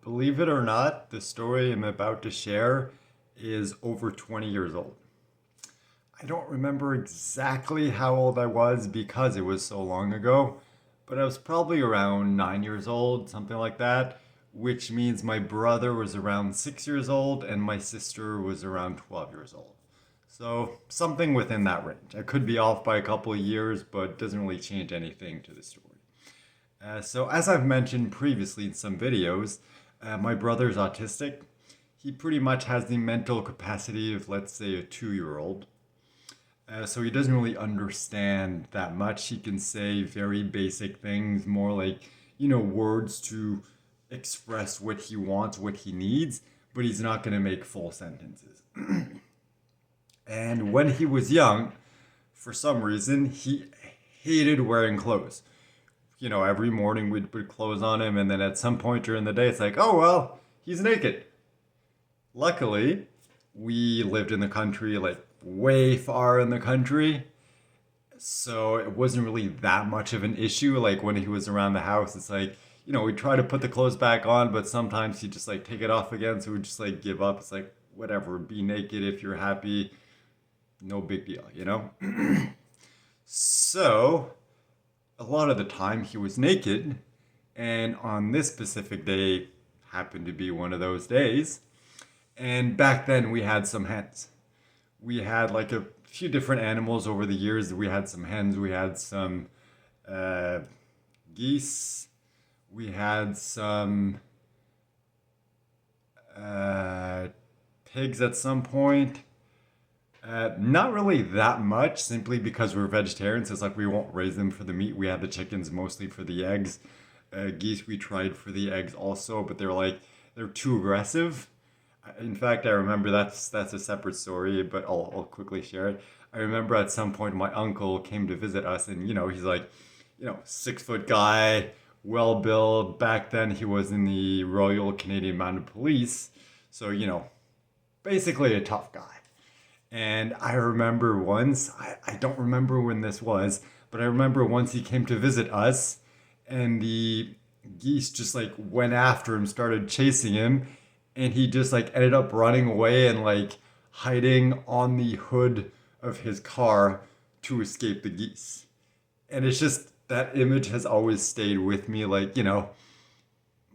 Believe it or not, the story I'm about to share is over 20 years old. I don't remember exactly how old I was because it was so long ago, but I was probably around 9 years old, something like that, which means my brother was around 6 years old and my sister was around 12 years old. So something within that range. I could be off by a couple of years, but it doesn't really change anything to the story. So as I've mentioned previously in some videos, my brother is autistic. He pretty much has the mental capacity of, let's say, a 2-year-old. So he doesn't really understand that much. He can say very basic things, more like, words to express what he wants, what he needs, but he's not going to make full sentences. And when he was young, for some reason, he hated wearing clothes. Every morning we'd put clothes on him, and then at some point during the day, it's like, oh, well, he's naked. Luckily, we lived in the country, like way far in the country, so it wasn't really that much of an issue. Like when he was around the house, it's like, we'd try to put the clothes back on, but sometimes he'd just like take it off again, so we'd just like give up. It's like, whatever, be naked if you're happy, no big deal. So a lot of the time he was naked, and on this specific day happened to be one of those days. And back then we had some hens. We had like a few different animals over the years. We had some hens, we had some geese, we had some pigs at some point. Not really that much, simply because we're vegetarians. It's like we won't raise them for the meat. We had the chickens mostly for the eggs. Geese we tried for the eggs also, but they're too aggressive. In fact, I remember that's a separate story, but I'll quickly share it. I remember at some point my uncle came to visit us, and he's like, 6 foot guy, well built. Back then he was in the Royal Canadian Mounted Police, so basically a tough guy. And I remember once, I don't remember when this was, but I remember once he came to visit us, and the geese just like went after him, started chasing him, and he just like ended up running away and like hiding on the hood of his car to escape the geese. And it's just that image has always stayed with me, like,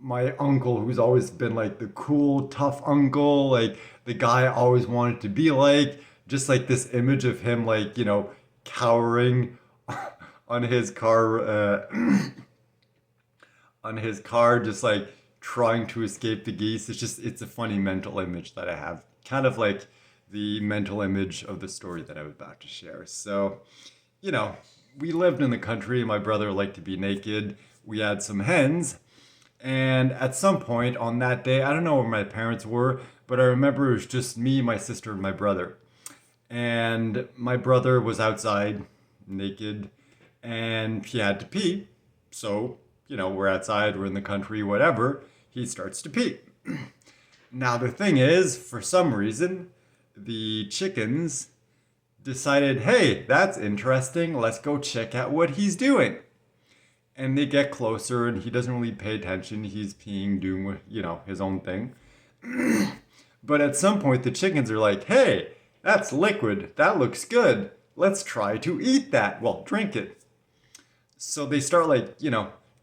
my uncle, who's always been like the cool, tough uncle, like the guy I always wanted to be like, just like this image of him, like, cowering on his car, just like trying to escape the geese. It's a funny mental image that I have, kind of like the mental image of the story that I'm about to share. So, we lived in the country. My brother liked to be naked. We had some hens. And at some point on that day, I don't know where my parents were, but I remember it was just me, my sister, and my brother. And my brother was outside, naked, and he had to pee. So, we're outside, we're in the country, whatever. He starts to pee. Now, the thing is, for some reason, the chickens decided, hey, that's interesting. Let's go check out what he's doing. And they get closer, and he doesn't really pay attention. He's peeing, doing, his own thing. But at some point, the chickens are like, hey, that's liquid. That looks good. Let's try to eat that. Well, drink it. So they start like,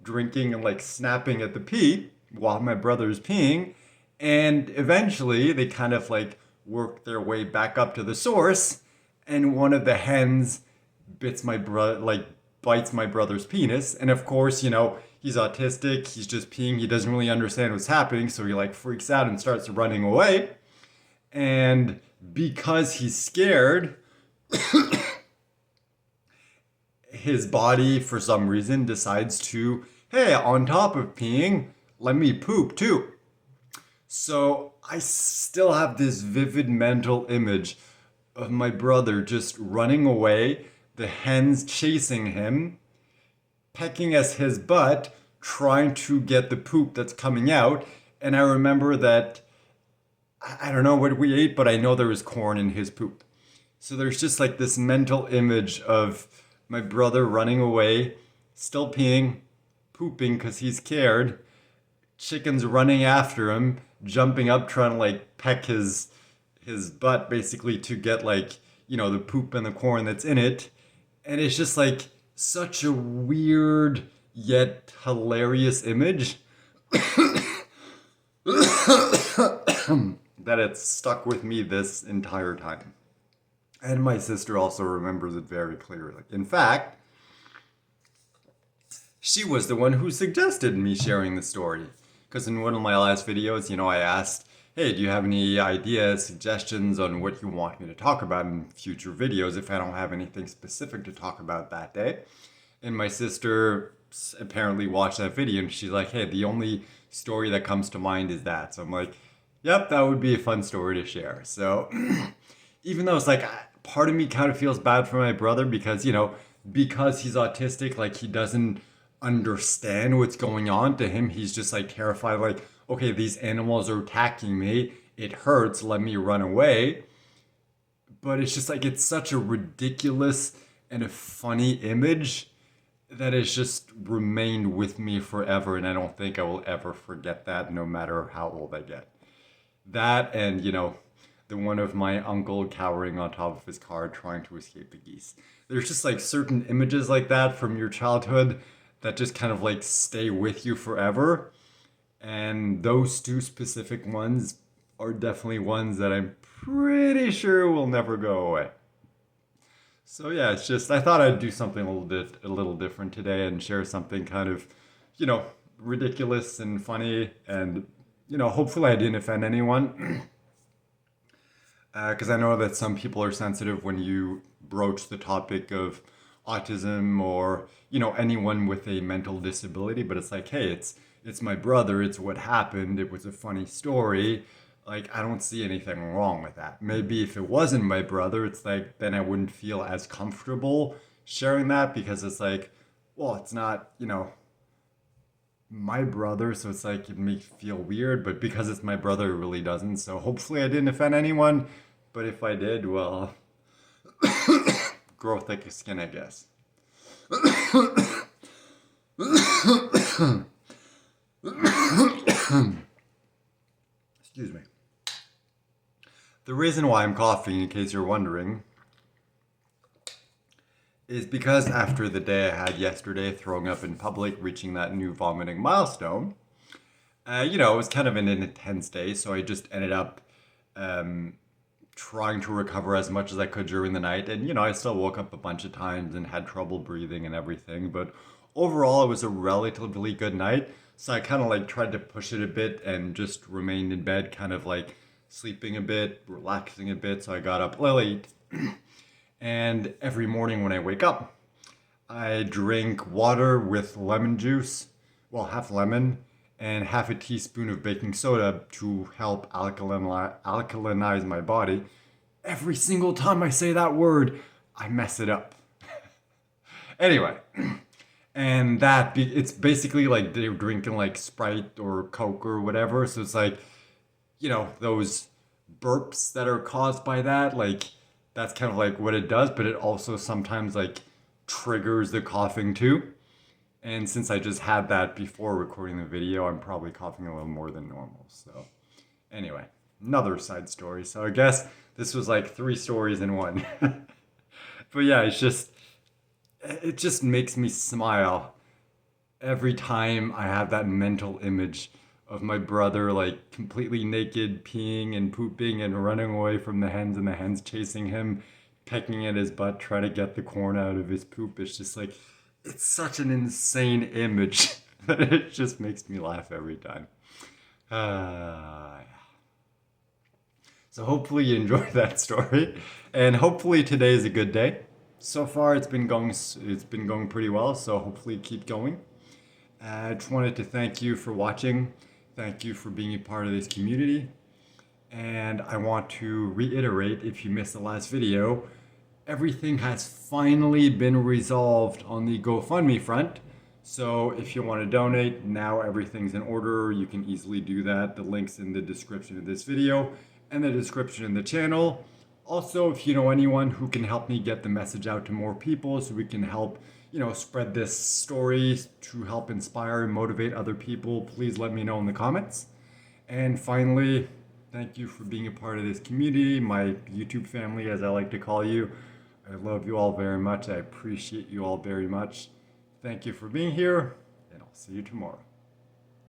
drinking and like snapping at the pee while my brother's peeing. And eventually they kind of like work their way back up to the source. And one of the hens bites my brother's penis. And of course, he's autistic. He's just peeing. He doesn't really understand what's happening. So he like freaks out and starts running away. And because he's scared, his body, for some reason, decides to, hey, on top of peeing, let me poop too. So I still have this vivid mental image of my brother just running away, the hens chasing him, pecking at his butt, trying to get the poop that's coming out. And I remember that, I don't know what we ate, but I know there was corn in his poop. So there's just like this mental image of my brother running away, still peeing, pooping because he's scared, chicken's running after him, jumping up, trying to like peck his butt basically to get like, the poop and the corn that's in it. And it's just like such a weird yet hilarious image that it's stuck with me this entire time. And my sister also remembers it very clearly. In fact, she was the one who suggested me sharing the story. Because in one of my last videos, I asked, hey, do you have any ideas, suggestions on what you want me to talk about in future videos if I don't have anything specific to talk about that day? And my sister apparently watched that video and she's like, hey, the only story that comes to mind is that. So I'm like, yep, that would be a fun story to share. So even though it's like, part of me kind of feels bad for my brother because, because he's autistic, like he doesn't understand what's going on. To him, he's just like terrified, like, okay, these animals are attacking me. It hurts. Let me run away. But it's just like, it's such a ridiculous and a funny image that has just remained with me forever. And I don't think I will ever forget that, no matter how old I get. That and, the one of my uncle cowering on top of his car trying to escape the geese. There's just like certain images like that from your childhood that just kind of like stay with you forever. And those two specific ones are definitely ones that I'm pretty sure will never go away. So yeah, it's just, I thought I'd do something a little different today and share something kind of, ridiculous and funny and, hopefully I didn't offend anyone. Because I know that some people are sensitive when you broach the topic of autism or, anyone with a mental disability, but it's like, hey, it's my brother, it's what happened, it was a funny story. Like, I don't see anything wrong with that. Maybe if it wasn't my brother, it's like, then I wouldn't feel as comfortable sharing that because it's like, well, it's not, my brother, so it's like, it makes me feel weird, but because it's my brother, it really doesn't. So hopefully I didn't offend anyone, but if I did, well, grow thicker skin, I guess. Excuse me. The reason why I'm coughing, in case you're wondering, is because after the day I had yesterday, throwing up in public, reaching that new vomiting milestone, it was kind of an intense day, so I just ended up trying to recover as much as I could during the night. And, I still woke up a bunch of times and had trouble breathing and everything. But overall, it was a relatively good night. So I kind of like tried to push it a bit and just remained in bed, kind of like sleeping a bit, relaxing a bit. So I got up late. And every morning when I wake up, I drink water with lemon juice, well, half lemon, and half a teaspoon of baking soda to help alkalinize my body. Every single time I say that word, I mess it up. Anyway, and it's basically like they're drinking like Sprite or Coke or whatever. So it's like, those burps that are caused by that, like that's kind of like what it does, but it also sometimes like triggers the coughing too. And since I just had that before recording the video, I'm probably coughing a little more than normal. So anyway, another side story. So I guess this was like 3 stories in one. But yeah, it just makes me smile every time I have that mental image of my brother like completely naked, peeing and pooping and running away from the hens and the hens chasing him, pecking at his butt, trying to get the corn out of his poop. It's just like, it's such an insane image that it just makes me laugh every time. So hopefully you enjoyed that story, and hopefully today is a good day. So far it's been going pretty well, so hopefully keep going. I just wanted to thank you for watching. Thank you for being a part of this community. And I want to reiterate, if you missed the last video, everything has finally been resolved on the GoFundMe front. So if you want to donate, now everything's in order. You can easily do that. The link's in the description of this video and the description in the channel. Also, if you know anyone who can help me get the message out to more people so we can help, spread this story to help inspire and motivate other people, please let me know in the comments. And finally, thank you for being a part of this community, my YouTube family, as I like to call you. I love you all very much. I appreciate you all very much. Thank you for being here, and I'll see you tomorrow.